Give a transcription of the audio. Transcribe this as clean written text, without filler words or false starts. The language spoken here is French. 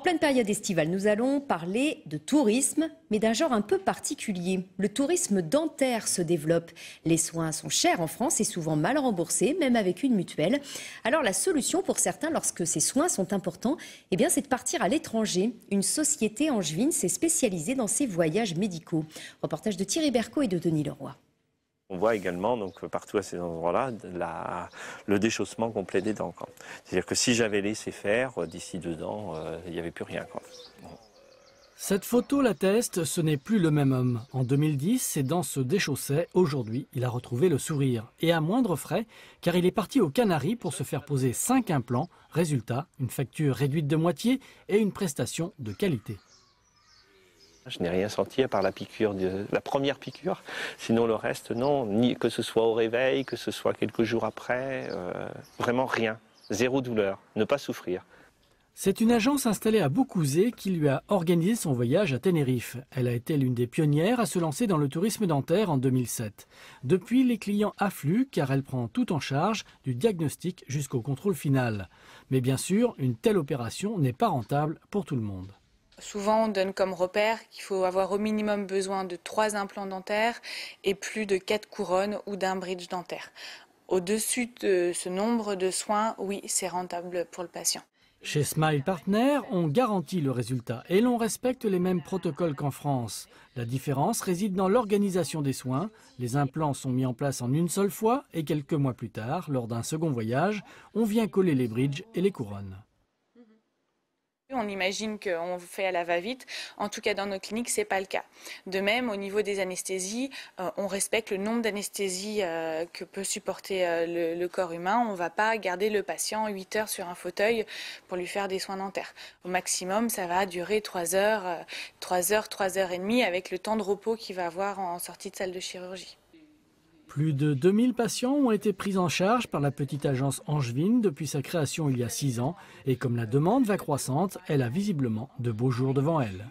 pleine période estivale, nous allons parler de tourisme, mais d'un genre un peu particulier. Le tourisme dentaire se développe. Les soins sont chers en France et souvent mal remboursés, même avec une mutuelle. Alors la solution pour certains, lorsque ces soins sont importants, c'est de partir à l'étranger. Une société angevine s'est spécialisée dans ces voyages médicaux. Reportage de Thierry Bercot et de Denis Leroy. On voit également donc, partout à ces endroits-là le déchaussement complet des dents. C'est-à-dire que si j'avais laissé faire, d'ici 2 ans, il n'y avait plus rien. Cette photo l'atteste, ce n'est plus le même homme. En 2010, ses dents se déchaussaient. Aujourd'hui, il a retrouvé le sourire. Et à moindre frais, car il est parti aux Canaries pour se faire poser 5 implants. Résultat, une facture réduite de moitié et une prestation de qualité. Je n'ai rien senti à part la première piqûre. Sinon le reste, non. Ni que ce soit au réveil, que ce soit quelques jours après. Vraiment rien. Zéro douleur. Ne pas souffrir. C'est une agence installée à Beaucouzé qui lui a organisé son voyage à Tenerife. Elle a été l'une des pionnières à se lancer dans le tourisme dentaire en 2007. Depuis, les clients affluent car elle prend tout en charge, du diagnostic jusqu'au contrôle final. Mais bien sûr, une telle opération n'est pas rentable pour tout le monde. Souvent, on donne comme repère qu'il faut avoir au minimum besoin de 3 implants dentaires et plus de 4 couronnes ou d'un bridge dentaire. Au-dessus de ce nombre de soins, oui, c'est rentable pour le patient. Chez Smile Partner, on garantit le résultat et l'on respecte les mêmes protocoles qu'en France. La différence réside dans l'organisation des soins. Les implants sont mis en place en une seule fois et quelques mois plus tard, lors d'un second voyage, on vient coller les bridges et les couronnes. On imagine qu'on fait à la va-vite. En tout cas, dans nos cliniques, ce n'est pas le cas. De même, au niveau des anesthésies, on respecte le nombre d'anesthésies que peut supporter le corps humain. On ne va pas garder le patient 8 heures sur un fauteuil pour lui faire des soins dentaires. Au maximum, ça va durer 3 heures, 3 heures et demie, avec le temps de repos qu'il va avoir en sortie de salle de chirurgie. Plus de 2000 patients ont été pris en charge par la petite agence angevine depuis sa création il y a 6 ans. Et comme la demande va croissante, elle a visiblement de beaux jours devant elle.